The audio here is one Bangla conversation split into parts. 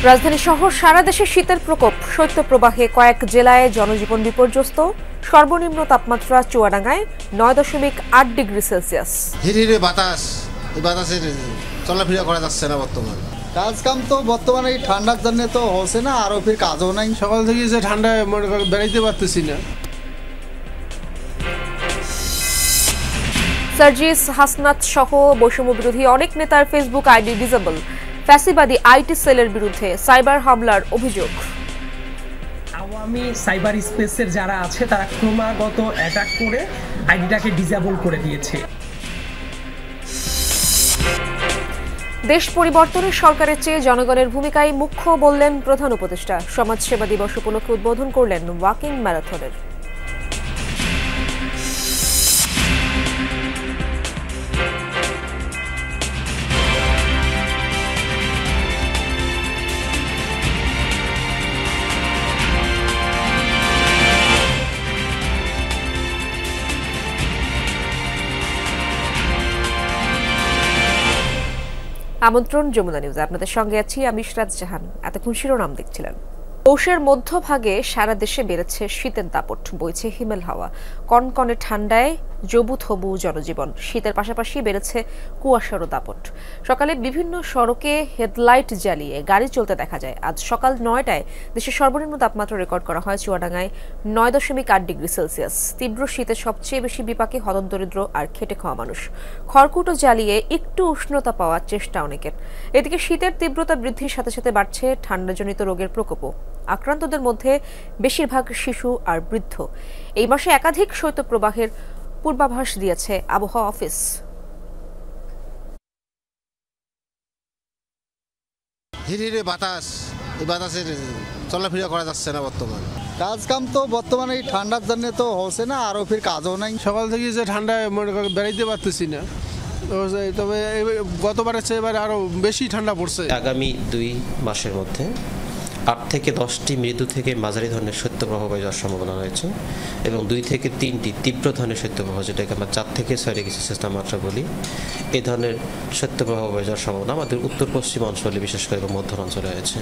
রাজধানী সহ সারা দেশে শীতের প্রকোপ, শৈত্যপ্রবাহে কয়েক জেলায় জনজীবন বিপর্যস্ত। সর্বনিম্ন তাপমাত্রা চুয়াডাঙ্গায় 9.8 ডিগ্রি সেলসিয়াস। হিরে বাতাস, এই বাতাসের চলাফেরা করা যাচ্ছে না বর্তমানে। কাজ কাম তো বর্তমানে এই ঠান্ডার জন্য তো হচ্ছে না, আরো ফির কাজও নাই। সকাল থেকে যে ঠান্ডায় মনে করেন বেড়াইতে পারতেছি না। সার্জিস হাসনাত সহ বৈষম্য বিরোধী অনেক নেতার ফেসবুক আইডি ডিসেবল। ফ্যাসিবাদী আইটি সেলের বিরুদ্ধে সাইবার হামলার অভিযোগ। আওয়ামী সাইবার স্পেসের যারা আছে তারা ক্রমাগত অ্যাটাক করে আইডিটাকে ডিসেবল করে দিয়েছে। দেশ পরিবর্তনের সরকারের চেয়ে জনগণের ভূমিকাই মুখ্য বললেন প্রধান উপদেষ্টা। সমাজসেবা দিবস উপলক্ষে উদ্বোধন করলেন ওয়াকিং ম্যারাথনের। আমন্ত্রণ যমুনা নিউজে, আপনাদের সঙ্গে আছি আমি ইশরাত জাহান। এতক্ষণ শিরোনাম দেখছিলেন। পৌষের মধ্যভাগে সারা দেশে বেড়েছে শীতের দাপট, বইছে হিমেল হাওয়া। কনকনে ঠান্ডায় জবুথবু জনজীবন, শীতের পাশাপাশি বেড়েছে কুয়াশারও দাপট। সকালে বিভিন্ন সড়কে হেডলাইট জ্বালিয়ে গাড়ি চলতে দেখা যায়। আজ সকাল 9টায় দেশের সর্বনিম্ন তাপমাত্রা রেকর্ড করা হয় চুয়াডাঙ্গায় 9.8 ডিগ্রি সেলসিয়াস। তীব্র শীতে সবচেয়ে বেশি বিপাকে হতদরিদ্র আর খেটে খাওয়া মানুষ। খড়কুটো জ্বালিয়ে একটু উষ্ণতা পাওয়ার চেষ্টা অনেকের। এদিকে শীতের তীব্রতা বৃদ্ধির সাথে সাথে বাড়ছে ঠান্ডাজনিত রোগের প্রকোপও। আক্রান্তদের মধ্যে বেশিরভাগ শিশু আর বৃদ্ধ। এই মাসে একাধিক শৈত্যপ্রবাহের পূর্বাভাস দিয়েছে আবহাওয়া অফিস। হিরে বাতাস, এই বাতাসের চলাফেরা করা যাচ্ছে না বর্তমানে। কাজ কাম তো বর্তমানে এই ঠান্ডার জন্য তো হচ্ছে না, আরো ফির কাজও নাই। সকাল থেকে যে ঠান্ডায় মনে করেন বেড়াইতে পারতেছি না। তবে গতবারের চেয়ে এবার আরো বেশি ঠান্ডা পড়ছে। আগামী 2 মাসের মধ্যে 8 থেকে 10টি মৃদু থেকে মাঝারি ধরনের শৈত্যপ্রবাহ বয়ে যাওয়ার সম্ভাবনা রয়েছে এবং 2 থেকে 3টি তীব্র ধরনের শৈত্যপ্রবাহ, যেটাকে আমরা 4 থেকে 6 ডিগ্রি সেলসিয়াস তাপমাত্রা বলি, এই ধরনের শৈত্যপ্রবাহ বয়ে যাওয়ার সম্ভাবনা আমাদের উত্তর পশ্চিম অঞ্চলে, বিশেষ করে মধ্য অঞ্চলে রয়েছে।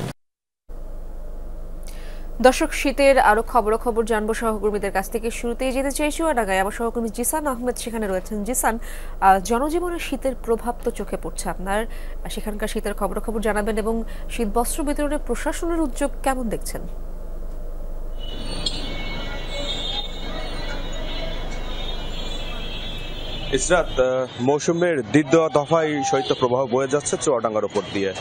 দর্শক, শীতের আরো খবর জানবো সহকর্মীদের কাছ থেকে। শুরুতেই যেতে চাই চুয়াডাঙ্গায়। আমার সহকর্মী জিসান আহমেদ সেখানে রয়েছেন। জিসান, জনজীবনে শীতের প্রভাব তো চোখে পড়ছে আপনার, সেখানকার শীতের খবর জানাবেন এবং শীত বস্ত্র বিতরণে প্রশাসনের উদ্যোগ কেমন দেখছেন? ইসরাত, মৌসুমের দ্বিতীয় দফায় শৈত্যপ্রবাহ বয়ে যাচ্ছে চুয়াডাঙ্গার উপর দিয়ে।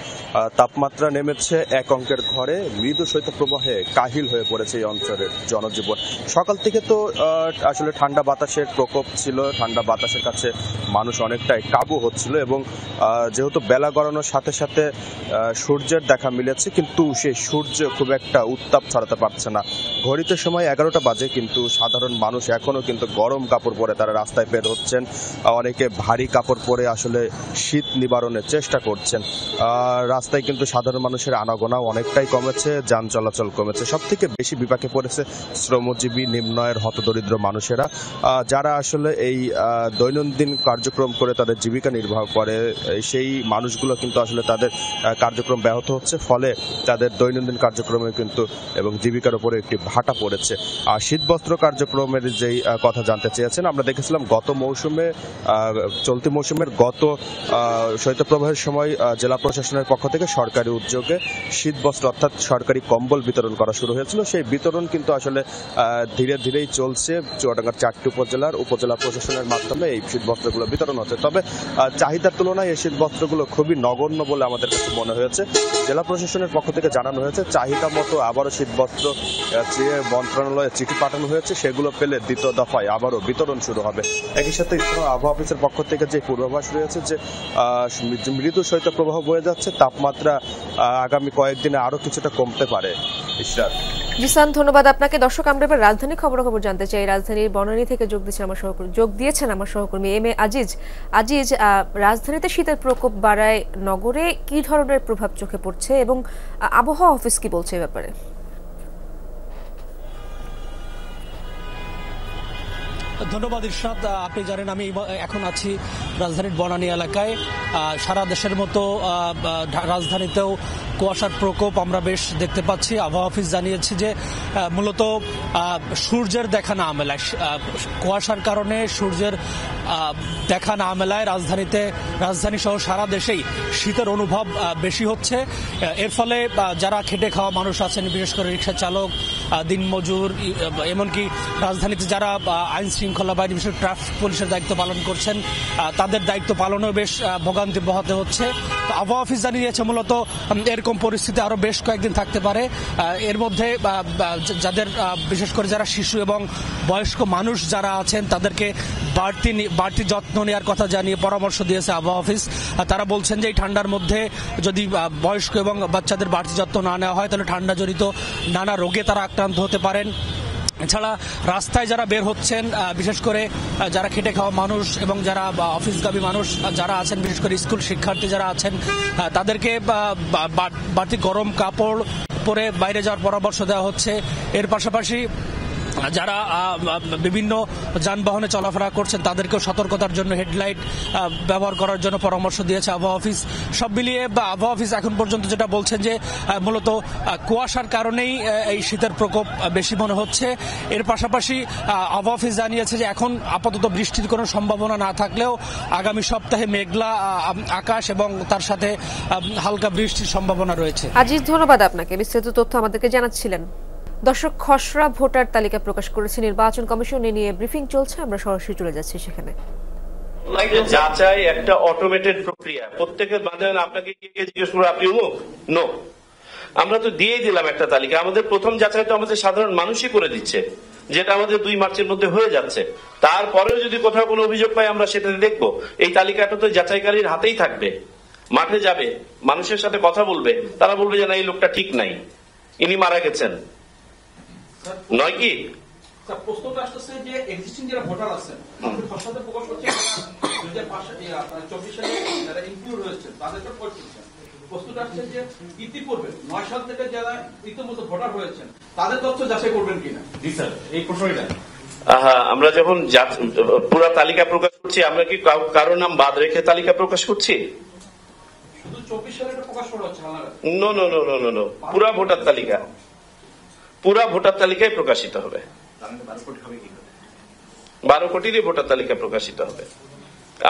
তাপমাত্রা নেমেছে এক অঙ্কের ঘরে। মৃদু শৈত্যপ্রবাহে কাহিল হয়ে পড়েছে এই অঞ্চলের জনজীবন। সকাল থেকে তো আসলে ঠান্ডা বাতাসের প্রকোপ ছিল, ঠান্ডা বাতাসের কাছে মানুষ অনেকটাই কাবু হচ্ছিল এবং যেহেতু বেলা গড়ানোর সাথে সাথে সূর্যের দেখা মিলেছে, কিন্তু সেই সূর্য খুব একটা উত্তাপ ছড়াতে পারছে না। ঘড়িতে সময় 11টা বাজে, কিন্তু সাধারণ মানুষ এখনো কিন্তু গরম কাপড় পরে তারা রাস্তায় বের হচ্ছেন। অনেকে ভারী কাপড় পরে আসলে শীত নিবারণের চেষ্টা করছেন। রাস্তায় কিন্তু সাধারণ মানুষের আনাগোনাও অনেকটাই কমেছে, যান চলাচল কমেছে। সব থেকে বেশি বিপাকে পড়েছে শ্রমজীবী, নিম্ন আয়ের হতদরিদ্র মানুষেরা, যারা আসলে এই দৈনন্দিন কার্যক্রম করে তাদের জীবিকা নির্বাহ করে। সেই মানুষগুলো কিন্তু আসলে তাদের কার্যক্রম ব্যাহত হচ্ছে, ফলে তাদের দৈনন্দিন কার্যক্রমে কিন্তু এবং জীবিকার উপরে একটি ভাটা পড়েছে। আর শীতবস্ত্র কার্যক্রমের যেই কথা জানতে চেয়েছেন, আমরা দেখেছিলাম গত মৌসুমে, চলতি মৌসুমের গত শৈত্যপ্রবাহের সময় জেলা প্রশাসনের পক্ষ থেকে সরকারি উদ্যোগে শীতবস্ত্র অর্থাৎ সরকারি কম্বল বিতরণ করা শুরু হয়েছিল। সেই বিতরণ কিন্তু আসলে ধীরে ধীরেই চলছে। চুয়াডাঙ্গার 4টি উপজেলা প্রশাসনের মাধ্যমে এই শীতবস্ত্রগুলো বিতরণ হচ্ছে। তবে চাহিদার তুলনায় এই শীতবস্ত্রগুলো খুবই নগণ্য বলে আমাদের কাছে মনে হয়েছে। জেলা প্রশাসনের পক্ষ থেকে জানানো হয়েছে চাহিদা মতো আবারও শীতবস্ত্র চেয়ে মন্ত্রণালয়ে চিঠি পাঠানো হয়েছে, সেগুলো পেলে দ্বিতীয় দফায় আবারও বিতরণ শুরু হবে। একই সাথে আবহাওয়া অফিসের পক্ষ থেকে যে পূর্বাভাস রয়েছে যে মৃদু শৈত্যপ্রবাহ বয়ে যাচ্ছে, তাপমাত্রা আগামী কয়েকদিনে আরো কিছুটা কমতে পারে। ইশরাত, জিসান, ধন্যবাদ আপনাকে। দর্শক, আমরা এবার রাজধানী খবর জানতে চাই। রাজধানীর বনানী থেকে যোগ দিয়েছেন আমার সহকর্মী এম এ আজিজ। রাজধানীতে শীতের প্রকোপ বাড়ায় নগরে কি ধরনের প্রভাব চোখে পড়ছে এবং আবহাওয়া অফিস কি বলছে এ ব্যাপারে? ধন্যবাদ ইরশাদ। আপনি জানেন আমি এখন আছি রাজধানীর বনানী এলাকায়। সারা দেশের মতো রাজধানীতেও কুয়াশার প্রকোপ আমরা বেশ দেখতে পাচ্ছি। আবহাওয়া অফিস জানিয়েছে যে মূলত সূর্যের দেখা না মেলায়, কুয়াশার কারণে সূর্যের দেখা না মেলায় রাজধানী সহ সারা দেশেই শীতের অনুভব বেশি হচ্ছে। এর ফলে যারা খেটে খাওয়া মানুষ আছেন, বিশেষ করে রিক্সা চালক, দিনমজুর, এমনকি রাজধানীতে যারা আইন শৃঙ্খলা বাহিনী, বিশেষ ট্রাফিক পুলিশের দায়িত্ব পালন করছেন, তাদের দায়িত্ব পালনেও বেশ ভোগান্তি পোহাতে হচ্ছে। তো আবহাওয়া অফিস জানিয়েছে মূলত এরকম পরিস্থিতি আরো বেশ কয়েকদিন থাকতে পারে। এর মধ্যে যাদের বিশেষ করে যারা শিশু এবং বয়স্ক মানুষ যারা আছেন তাদেরকে বাড়তি যত্ন নেওয়ার কথা জানিয়ে পরামর্শ দিয়েছে আবহাওয়া অফিস। তারা বলছেন যে এই ঠান্ডার মধ্যে যদি বয়স্ক এবং বাচ্চাদের বাড়তি যত্ন না নেওয়া হয় তাহলে ঠান্ডাজনিত নানা রোগে তারা আক্রান্ত হতে পারেন। এছাড়া রাস্তায় যারা বের হচ্ছেন, বিশেষ করে যারা খেটে খাওয়া মানুষ এবং যারা অফিসগামী মানুষ যারা আছেন, বিশেষ করে স্কুল শিক্ষার্থী যারা আছেন, তাদেরকে বাড়তি গরম কাপড় পরে বাইরে যাওয়ার পরামর্শ দেওয়া হচ্ছে। এর পাশাপাশি যারা বিভিন্ন যানবাহনে চলাফেরা করছেন তাদেরকেও সতর্কতার জন্য হেডলাইট ব্যবহার করার জন্য পরামর্শ দিয়েছে আবহাওয়া অফিস। সব মিলিয়ে আবহাওয়া অফিস এখন পর্যন্ত যেটা বলছেন যে মূলত কুয়াশার কারণেই এই শীতের প্রকোপ বেশি মনে হচ্ছে। এর পাশাপাশি আবহাওয়া অফিস জানিয়েছে যে এখন আপাতত বৃষ্টির কোনো সম্ভাবনা না থাকলেও আগামী সপ্তাহে মেঘলা আকাশ এবং তার সাথে হালকা বৃষ্টির সম্ভাবনা রয়েছে। আজিজ, ধন্যবাদ আপনাকে, বিস্তারিত তথ্য আমাদেরকে জানাচ্ছিলেন। দর্শক, খসড়া ভোটার তালিকা প্রকাশ করেছে নির্বাচন কমিশন, নিয়ে ব্রিফিং চলছে, আমরা সরাসরি চলে যাচ্ছি সেখানে। যাচাই একটা অটোমেটেড প্রক্রিয়া, প্রত্যেকের বান্ধব আপনাকে জিজ্ঞেস করবো আপনি অমুক, নো, আমরা তো দিয়েই দিলাম একটা তালিকা। আমাদের প্রথম যাচাই তো আমাদের সাধারণ মানুষই করে দিচ্ছে, যেটা আমাদের 2 মার্চের মধ্যে হয়ে যাচ্ছে। তারপরেও যদি কোথাও কোনো অভিযোগ পাই আমরা সেটাতে দেখবো। এই তালিকাটা তো যাচাইকারীর হাতেই থাকবে, মাঠে যাবে, মানুষের সাথে কথা বলবে, তারা বলবে যে না, এই লোকটা ঠিক নাই, ইনি মারা গেছেন, নয় কি? প্রশ্নটা আসতেছে যে এক্সিস্টিং যারা ভোটার আছেন, খসড়াতে প্রকাশ করছে 2024 সালে যারা ইনক্লুড হয়েছে তাদেরকে করছেন। প্রশ্নটা আসছে যে ইতিপূর্বে 9 সাল থেকে যারা ইতিমধ্যে ভোটার হয়েছেন তাদের তথ্য যাচাই করবেন কিনা? জি স্যার, এই প্রশ্নটা। আমরা যখন পুরো তালিকা প্রকাশ করছি, আমরা কি কারো নাম বাদ রেখে তালিকা প্রকাশ করছি? শুধু 24 সালে এটা প্রকাশ করা হচ্ছে? No no no no no, পুরা ভোটার তালিকা, পুরা ভোটার তালিকায় প্রকাশিত হবে। 12 কোটিরই ভোটার তালিকা প্রকাশিত হবে।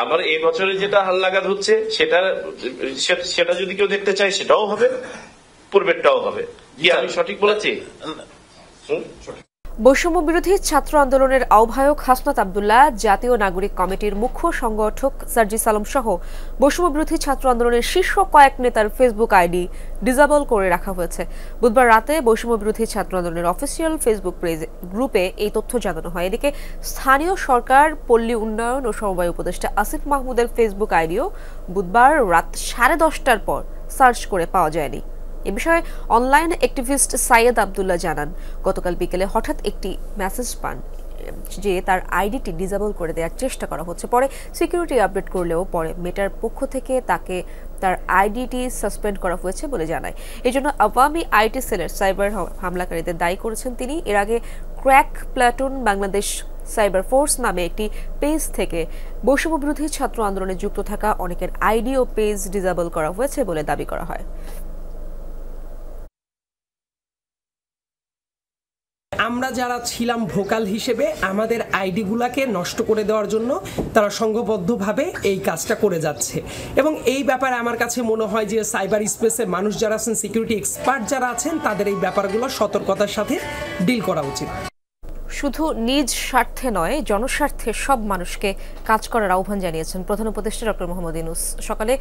আমার এই বছরে যেটা হালনাগাদ হচ্ছে সেটা যদি কেউ দেখতে চায় সেটাও হবে, পূর্বেরটাও হবে। কি আমি সঠিক বলেছি? বৈষম্য বিরোধী ছাত্র আন্দোলনের আহ্বায়ক হাসনাত আব্দুল্লাহ, জাতীয় নাগরিক কমিটির মুখ্য সংগঠক সার্জিস আলম সহ বৈষম্য বিরোধী ছাত্র আন্দোলনের শীর্ষ কয়েক নেতার ফেসবুক আইডি ডিসেবল করে রাখা হয়েছে। বুধবার রাতে বৈষম্য বিরোধী ছাত্র আন্দোলনের অফিসিয়াল ফেসবুক গ্রুপে এই তথ্য জানানো হয়। এদিকে স্থানীয় সরকার, পল্লী উন্নয়ন ও সমবায় উপদেষ্টা আসিফ মাহমুদের ফেসবুক আইডিও বুধবার রাত 10:30টার পর সার্চ করে পাওয়া যায়নি। এ বিষয়ে অনলাইন অ্যাক্টিভিস্ট সাইয়েদ আব্দুল্লাহ জানান, গতকাল বিকেলে হঠাৎ একটি মেসেজ পান যে তার আইডিটি ডিসেবল করে দেওয়ার চেষ্টা করা হচ্ছে। পরে সিকিউরিটি আপডেট করলেও পরে মেটার পক্ষ থেকে তার আইডিটি সাসপেন্ড করা হয়েছে বলে জানায়। এজন্য আওয়ামী আইটি সেলের সাইবার হামলাকারীদের দায়ী করেছেন তিনি। এর আগে crack platoon Bangladesh cyber force নামে একটি পেজ থেকে বৈষম্য বিরোধী ছাত্র আন্দোলনে যুক্ত থাকা অনেকের আইডি ও পেজ ডিসেবল করা হয়েছে বলে দাবি করা হয়। আমরা যারা ছিলাম ভোকাল হিসেবে আমাদের আইডিগুলাকে নষ্ট করে দেওয়ার জন্য তারা সংঘবদ্ধভাবে এই কাজটা করে যাচ্ছে, এবং এই ব্যাপারে আমার কাছে মনে হয় যে সাইবার স্পেসে মানুষ যারা আছেন, সিকিউরিটি এক্সপার্ট যারা আছেন, তাদের এই ব্যাপারগুলো সতর্কতার সাথে ডিল করা উচিত। শুধু নিজ স্বার্থে নয়, জনস্বার্থে সব মানুষকে কাজ করার আহ্বান জানিয়েছেন প্রধান উপদেষ্টা ডক্টর মোহাম্মদ ইউনূস। সকালে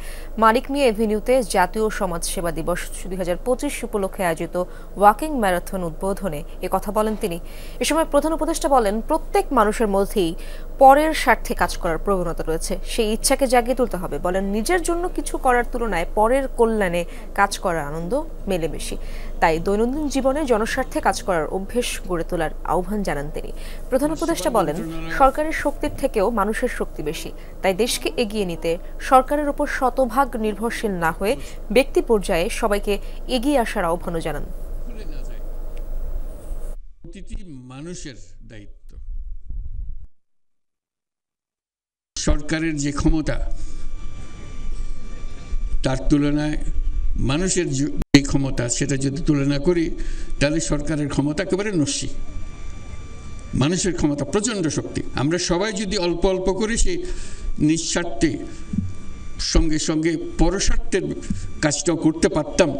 মানিক মিয়া এভিনিউতে জাতীয় সমাজ সেবা দিবস 2025 উপলক্ষে আয়োজিত ওয়াকিং ম্যারাথন উদ্বোধনে কথা বলেন তিনি। এ সময় প্রধান উপদেষ্টা বলেন, প্রত্যেক মানুষের মধ্যেই পরের স্বার্থে কাজ করার প্রবণতা রয়েছে, সেই ইচ্ছাকে জাগিয়ে তুলতে হবে। বলেন, নিজের জন্য কিছু করার তুলনায় পরের কল্যাণে কাজ করার আনন্দ মেলে বেশি। তাই দৈনন্দিন জীবনে জনস্বার্থে কাজ করার অভ্যেস গড়ে তোলার আহ্বান জানান তিনি। প্রধান উপদেষ্টা বলেন, সরকারের শক্তির থেকেও মানুষের শক্তি বেশি, তাই দেশকে এগিয়ে নিতে সরকারের উপর শতভাগ নির্ভরশীল না হয়ে ব্যক্তি পর্যায়ে সবাইকে এগিয়ে আসার আহ্বানও জানান। প্রতিটি মানুষের দায়িত্ব, সরকারের যে ক্ষমতা তার তুলনায় মানুষের যে ক্ষমতা সেটা যদি তুলনা করি তাহলে সরকারের ক্ষমতা একেবারে নস্যি, মানুষের ক্ষমতা প্রচণ্ড শক্তি। আমরা সবাই যদি অল্প অল্প করে সেই নিঃস্বার্থে সঙ্গে সঙ্গে পরস্বার্থের কাজটাও করতে পারতাম,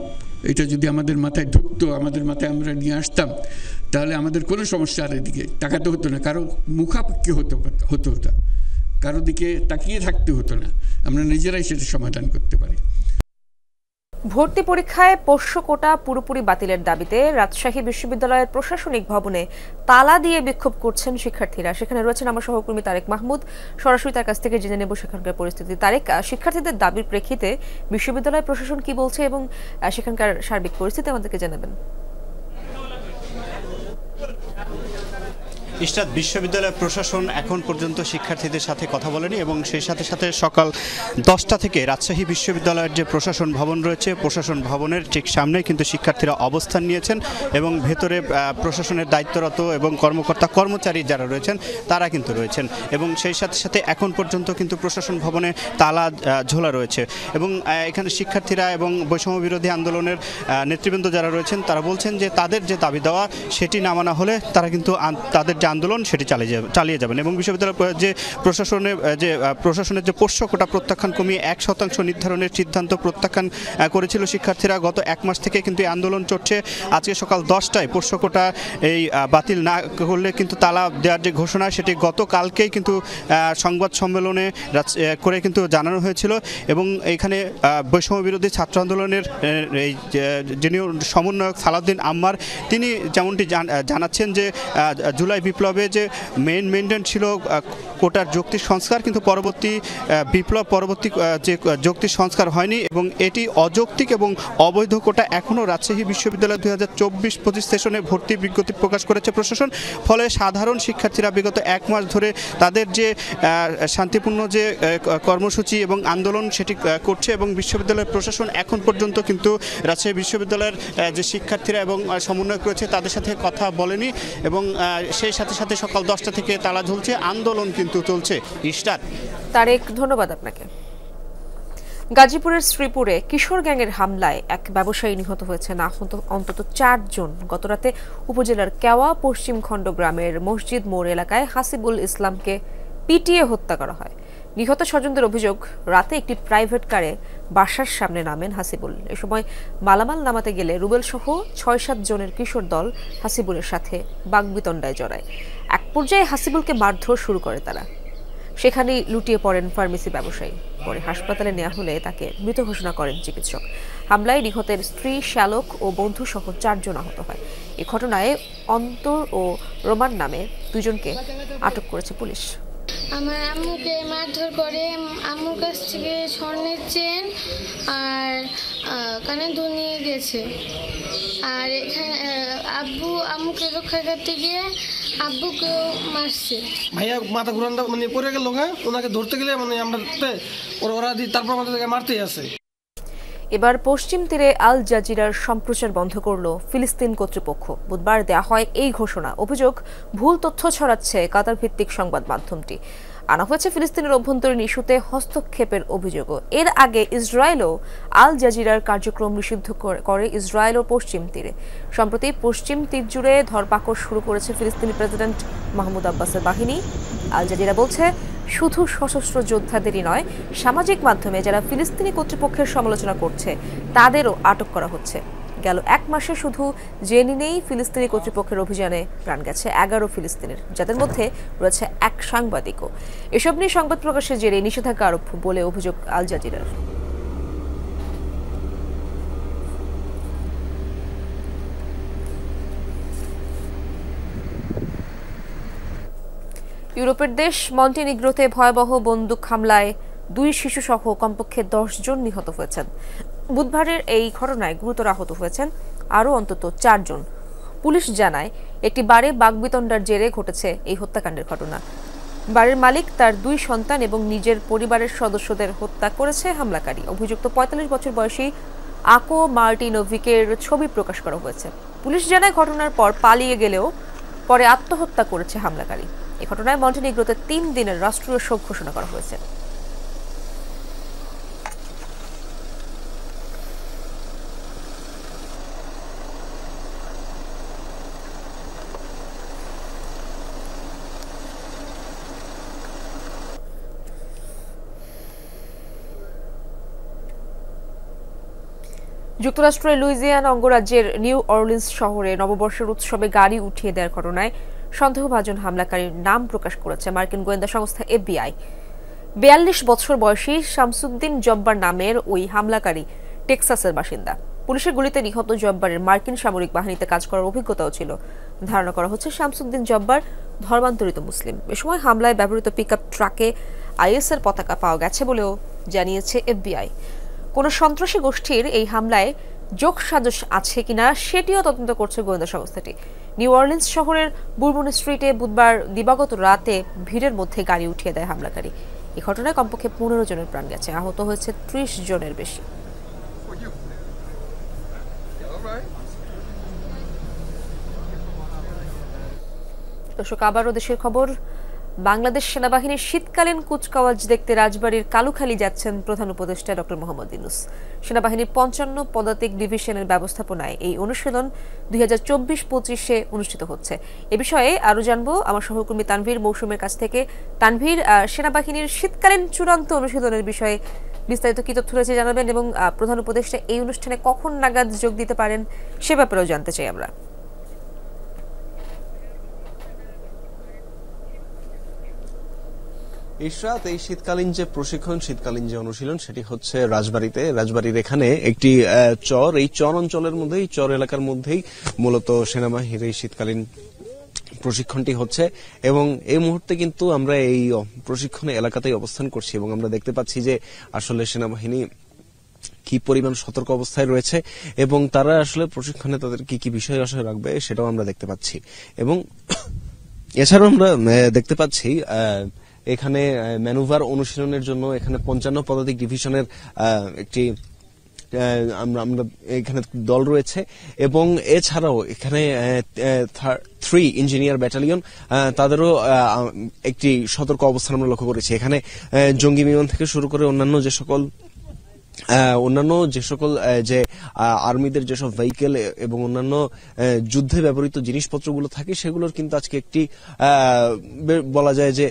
এটা যদি আমাদের মাথায় ঢুকতো, আমাদের মাথায় আমরা নিয়ে আসতাম, তাহলে আমাদের কোনো সমস্যা আর এদিকে তাকাতে হতো না, কারো মুখাপেক্ষি হতো কারো দিকে তাকিয়ে থাকতে হতো না, আমরা নিজেরাই সেটা সমাধান করতে পারি। ভর্তি পরীক্ষায় পোষ্য কোটা পুরোপুরি বাতিলের দাবিতে রাজশাহী বিশ্ববিদ্যালয়ের প্রশাসনিক ভবনে তালা দিয়ে বিক্ষোভ করছেন শিক্ষার্থীরা। সেখানে রয়েছেন আমার সহকর্মী তারেক মাহমুদ, সরাসরি তার কাছ থেকে জেনে নেব সেখানকার পরিস্থিতি। তারেক, শিক্ষার্থীদের দাবির প্রেক্ষিতে বিশ্ববিদ্যালয় প্রশাসন কি বলছে এবং সেখানকার সার্বিক পরিস্থিতি আমাদেরকে জানাবেন। ইশরাত, বিশ্ববিদ্যালয় প্রশাসন এখন পর্যন্ত শিক্ষার্থীদের সাথে কথা বলেনি এবং সেই সাথে সাথে সকাল 10টা থেকে রাজশাহী বিশ্ববিদ্যালয়ের যে প্রশাসন ভবন রয়েছে, প্রশাসন ভবনের ঠিক সামনে কিন্তু শিক্ষার্থীরা অবস্থান নিয়েছেন এবং ভেতরে প্রশাসনের দায়িত্বরত এবং কর্মচারী যারা রয়েছেন তারা কিন্তু রয়েছেন এবং সেই সাথে সাথে এখন পর্যন্ত কিন্তু প্রশাসন ভবনে তালা ঝোলা রয়েছে এবং এখানে শিক্ষার্থীরা এবং বৈষম্য বিরোধী আন্দোলনের নেতৃবৃন্দ যারা রয়েছেন তারা বলছেন যে তাদের যে দাবি দেওয়া সেটি না মানা হলে তারা কিন্তু তাদের যে আন্দোলন সেটি চালিয়ে যাবেন এবং বিশ্ববিদ্যালয় যে প্রশাসনের যে পোষ্য কোটা প্রত্যাখ্যান কমিয়ে 1% নির্ধারণের সিদ্ধান্ত প্রত্যাখ্যান করেছিল শিক্ষার্থীরা। গত 1 মাস থেকে কিন্তু এই আন্দোলন চলছে। আজকে সকাল 10টায় পোষ্য কোটা এই বাতিল না করলে কিন্তু তালা দেওয়ার যে ঘোষণা সেটি গতকালকেই কিন্তু সংবাদ সম্মেলনে করে কিন্তু জানানো হয়েছিল এবং এখানে বৈষম্য বিরোধী ছাত্র আন্দোলনের এই যিনি সমন্বয়ক সালাউদ্দিন আম্মার, তিনি যেমনটি জানাচ্ছেন যে জুলাই বিপ্লবে যে মেইনটেন ছিল কোটার যৌক্তিক সংস্কার, কিন্তু পরবর্তী বিপ্লব পরবর্তী যে যৌক্তিক সংস্কার হয়নি এবং এটি অযৌক্তিক এবং অবৈধ কোটা এখনও রাজশাহী বিশ্ববিদ্যালয় 2024-25 সেশনে ভর্তি বিজ্ঞপ্তি প্রকাশ করেছে প্রশাসন। ফলে সাধারণ শিক্ষার্থীরা বিগত 1 মাস ধরে তাদের যে শান্তিপূর্ণ যে কর্মসূচি এবং আন্দোলন সেটি করছে এবং বিশ্ববিদ্যালয়ের প্রশাসন এখন পর্যন্ত কিন্তু রাজশাহী বিশ্ববিদ্যালয়ের যে শিক্ষার্থীরা এবং সমন্বয়ক রয়েছে তাদের সাথে কথা বলেনি এবং সেই সাথে সাথে সকাল 10টা থেকে তালা ঝুলছে, আন্দোলন কিন্তু চলছে। ইশরাত। তারেক, ধন্যবাদ আপনাকে। গাজীপুরের শ্রীপুরে কিশোর গ্যাংয়ের হামলায় এক ব্যবসায়ী নিহত হয়েছেন, আহত অন্তত 4 জন। গতরাতে উপজেলার কেওয়া পশ্চিম খণ্ড গ্রামের মসজিদ মোড় এলাকায় হাসিবুল ইসলামকে পিটিয়ে হত্যা করা হয়। নিহত স্বজনদের অভিযোগ, রাতে একটি প্রাইভেট কারে বাসার সামনে নামেন হাসিবুল। এ সময় মালামাল নামাতে গেলে রুবেল সহ 6-7 জনের কিশোর দল হাসিবুলের সাথে বাগবিতণ্ডায় জড়ায়। এক পর্যায়ে হাসিবুলকে মারধর শুরু করে তারা। সেখানেই লুটিয়ে পড়েন ফার্মেসি ব্যবসায়ী। পরে হাসপাতালে নেওয়া হলে তাকে মৃত ঘোষণা করেন চিকিৎসক। হামলায় নিহতের স্ত্রী, শ্যালক ও বন্ধু সহ 4 জন আহত হয়। এই ঘটনায় অন্তর ও রোমান নামে 2 জনকে আটক করেছে পুলিশ। আমার আম্মুকে মারধর করে, আম্মুর কাছ থেকে স্বর্ণের চেন আর কানে দুল নিয়ে গেছে। আর এখানে আম্মুকে রক্ষা করতে গিয়ে আব্বুকেও মারছে। ভাইয়া মাথা ঘুরান মানে পড়ে গেল, ওনাকে ধরতে গেলে মানে আমরা ওরা তারপর আমাদের মারতেই আছে। এবার পশ্চিম তীরে আল জাজিরার সম্প্রচার বন্ধ করল ফিলিস্তিন কর্তৃপক্ষ। বুধবার দেয়া হয় এই ঘোষণা। অভিযোগ, ভুল তথ্য ছড়াচ্ছে কাতার ভিত্তিক সংবাদ মাধ্যমটি। আনা হয়েছে ফিলিস্তিনের অভ্যন্তরীণ ইস্যুতে হস্তক্ষেপের অভিযোগও। এর আগে ইসরায়েলও আল জাজিরার কার্যক্রম নিষিদ্ধ করে ইসরায়েল ও পশ্চিম তীরে। সম্প্রতি পশ্চিম তীর জুড়ে ধরপাকড় শুরু করেছে ফিলিস্তিনি প্রেসিডেন্ট মাহমুদ আব্বাসের বাহিনী। আল জাজিরা বলছে, শুধু সশস্ত্র যোদ্ধাদেরই নয়, সামাজিক মাধ্যমে যারা ফিলিস্তিনি কর্তৃপক্ষের সমালোচনা করছে তাদেরও আটক করা হচ্ছে। গেল 1 মাসে শুধু জেনিনেই ফিলিস্তিনি কর্তৃপক্ষের অভিযানে প্রাণ গেছে 11 ফিলিস্তিনের, যাদের মধ্যে রয়েছে 1 সাংবাদিকও। এসব নিয়ে সংবাদ প্রকাশের জেরে নিষেধাজ্ঞা আরোপ বলে অভিযোগ আল জাজিরার। ইউরোপের দেশ মন্টিনিগ্রোতে ভয়াবহ বন্দুক হামলায় 2 শিশুসহ কমপক্ষে 10 জন নিহত হয়েছেন। বুধবারের এই ঘটনায় গুরুতর আহত হয়েছেন আরও অন্তত 4 জন। পুলিশ জানায়, একটি বারে বাগবিতণ্ডার জেরে ঘটেছে এই হত্যাকাণ্ডের ঘটনা। বাড়ির মালিক, তার 2 সন্তান এবং নিজের পরিবারের সদস্যদের হত্যা করেছে হামলাকারী। অভিযুক্ত 45 বছর বয়সী আকো মার্টিনোভিকের ছবি প্রকাশ করা হয়েছে। পুলিশ জানায়, ঘটনার পর পালিয়ে গেলেও পরে আত্মহত্যা করেছে হামলাকারী। এই ঘটনায় মন্টিনিগ্রোতে 3 দিনের রাষ্ট্রীয় শোক ঘোষণা করা হয়েছে। যুক্তরাষ্ট্রের লুইজিয়ানা অঙ্গরাজ্যের নিউ অরলিন্স শহরে নববর্ষের উৎসবে গাড়ি উঠিয়ে দেওয়ার ঘটনায় সন্দেহভাজন হামলাকারীর নাম প্রকাশ করেছে মার্কিন গোয়েন্দা সংস্থা FBI। 42 বছর বয়সী শামসুদ্দিন জব্বার নামের ওই হামলাকারী টেক্সাসের বাসিন্দা। পুলিশের গুলিতে নিহত জব্বারের মার্কিন সামরিক বাহিনীতে কাজ করার অভিজ্ঞতাও ছিল। ধারণা করা হচ্ছে শামসুদ্দিন জব্বার ধর্মান্তরিত মুসলিম। এ সময় হামলায় ব্যবহৃত পিকআপ ট্রাকে IS-এর পতাকা পাওয়া গেছে বলেও জানিয়েছে FBI। কোন সন্ত্রাসী গোষ্ঠীর এই হামলায় যোগসাজশ আছে কিনা সেটিও তদন্ত করছে গোয়েন্দা সংস্থাটি। নিউ অরলিন্স শহরের বুরবন স্ট্রিটে বুধবার দিবাগত রাতে ভিড়ের মধ্যে গাড়ি উঠিয়ে দেয় হামলাকারী। এই ঘটনায় কমপক্ষে 15 জনের প্রাণ গেছে, আহত হয়েছে 30 জনের বেশি। দর্শক, আবারও দেশের খবর। বাংলাদেশ সেনাবাহিনীর শীতকালীন কুচকাওয়াজ দেখতে রাজবাড়ীর কালুখালী যাচ্ছেন প্রধান উপদেষ্টা ডক্টর মোহাম্মদ ইউনূস। সেনাবাহিনীর 55 পদাতিক ডিভিশনের ব্যবস্থাপনায় এই অনুশীলন 2024-25-এ অনুষ্ঠিত হচ্ছে। এ বিষয়ে আরো জানবো আমার সহকর্মী তানভীর মৌসুমের কাছ থেকে। তানভীর, সেনাবাহিনীর শীতকালীন চূড়ান্ত অনুশীলনের বিষয়ে বিস্তারিত কি তথ্য রয়েছে জানাবেন, এবং প্রধান উপদেষ্টা এই অনুষ্ঠানে কখন নাগাদ যোগ দিতে পারেন সে ব্যাপারেও জানতে চাই আমরা। ইশরাত, এই শীতকালীন যে প্রশিক্ষণ, শীতকালীন যে অনুশীলন, সেটি হচ্ছে রাজবাড়িতে। রাজবাড়ির এখানে একটি চর, এই চর অঞ্চলের মধ্যেই, চর এলাকার মধ্যেই মূলত সেনাবাহিনীর এই শীতকালীন প্রশিক্ষণটি হচ্ছে। এবং এই মুহূর্তে কিন্তু আমরা এই প্রশিক্ষণ এলাকাতেই অবস্থান করছি এবং আমরা দেখতে পাচ্ছি যে আসলে সেনাবাহিনী কি পরিমাণ সতর্ক অবস্থায় রয়েছে এবং তারা আসলে প্রশিক্ষণে তাদের কি কি বিষয় আসলে রাখবে সেটাও আমরা দেখতে পাচ্ছি। এবং এছাড়াও আমরা দেখতে পাচ্ছি এখানে ম্যানুভার অনুশীলনের জন্য এখানে 55 পদাতিক ডিভিশনের একটি আমরা এখানে দল রয়েছে এবং এছাড়াও এখানে 3 ইঞ্জিনিয়ার ব্যাটালিয়ন, তাদেরও একটি সতর্ক অবস্থান আমরা লক্ষ্য করেছি। এখানে জঙ্গি বিমান থেকে শুরু করে অন্যান্য যে সকল যে আর্মিদের যেসব ভেহিকেল এবং অন্যান্য যুদ্ধে ব্যবহৃত জিনিসপত্রগুলো থাকে সেগুলোর কিন্তু আজকে একটি বলা যায় যে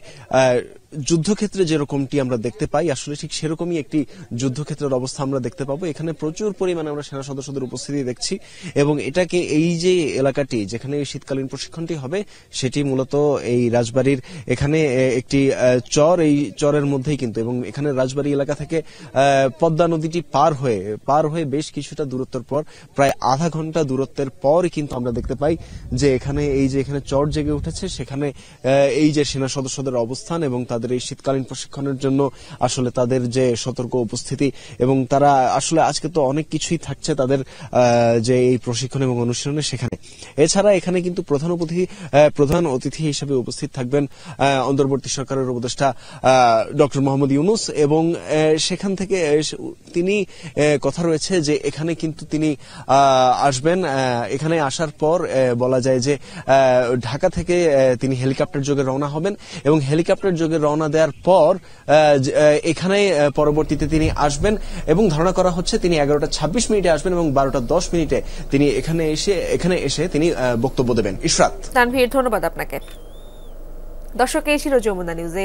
যুদ্ধক্ষেত্রে যেরকমটি আমরা দেখতে পাই আসলে ঠিক সেরকমই একটি যুদ্ধক্ষেত্রের অবস্থা আমরা দেখতে পাবো। এখানে প্রচুর পরিমাণে আমরা সেনা সদস্যদের উপস্থিতি দেখছি এবং এটাকে এই যে এলাকাটি যেখানে শীতকালীন প্রশিক্ষণটি হবে সেটি মূলত এই রাজবাড়ির এখানে একটি চর, এই চরের মধ্যেই কিন্তু, এবং এখানে রাজবাড়ি এলাকা থেকে পদ্মা নদীটি পার হয়ে বেশ কিছুটা দূরত্বের পর, প্রায় আধা ঘন্টা দূরত্বের পর কিন্তু আমরা দেখতে পাই যে এখানে চর জেগে উঠেছে। সেখানে এই যে সেনা সদস্যদের অবস্থান এবং তাদের এই শীতকালীন প্রশিক্ষণের জন্য আসলে তাদের যে সতর্ক উপস্থিতি, এবং তারা আসলে আজকে তো অনেক কিছুই থাকছে তাদের যে এই প্রশিক্ষণ এবং অনুশীলনে সেখানে। এছাড়া এখানে কিন্তু প্রধান অতিথি হিসেবে উপস্থিত থাকবেন অন্তর্বর্তী সরকারের উপদেষ্টা ডক্টর মোহাম্মদ ইউনূস, এবং সেখান থেকে তিনি কথা রয়েছে যে এখানে কিন্তু তিনি আসবেন। এখানে আসার পর বলা যায় যে ঢাকা থেকে তিনি হেলিকপ্টার যোগে রওনা হবেন এবং হেলিকপ্টার যোগে রওনা দেওয়ার পর এখানে পরবর্তীতে তিনি আসবেন এবং ধারণা করা হচ্ছে তিনি 11:26 আসবেন এবং 12:10 তিনি এখানে এসে তিনি বক্তব্য দেবেন। ইশরাত, তানভীর, ধন্যবাদ আপনাকে। দর্শক, এই ছিল যমুনা নিউজে।